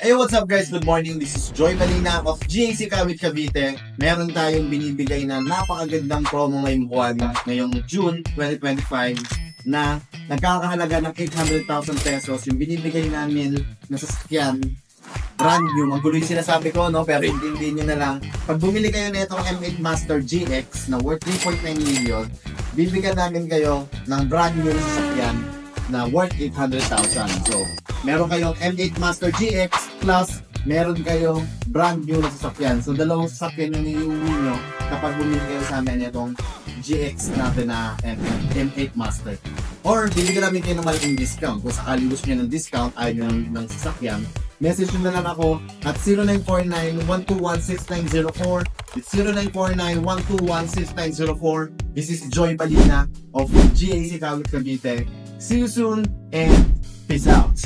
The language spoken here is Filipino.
Hey, what's up guys? Good morning. This is Joy Malina of GAC Kawit Cavite. Meron tayong binibigay na napakagandang promo ngayong buwan, ngayong June 2025 na nagkakahalaga ng 800,000 pesos yung binibigay namin na sasakyan. Brand new. Magulo yung sinasabi ko, no? Pero hindi nyo na lang. Pag bumili kayo na itong M8 Master GX na worth 3.9 million, bibigyan namin kayo ng brand new na sasakyan na worth 800,000. So, meron kayong M8 Master GX plus meron kayong brand new na sasakyan. So, dalawang sasakyan yung iuwi nyo kapag bumili kayo sa amin itong GX natin na M8 Master. Or, bibigyan namin kayo ng malaking discount. Kung sakali gusto nyo ng discount, ayaw nyo ng sasakyan, message nyo na lang ako at 0949-121-6904. It's 0949-121-6904. This is Joy Balina of GAC Kawit Cavite. See you soon and peace out.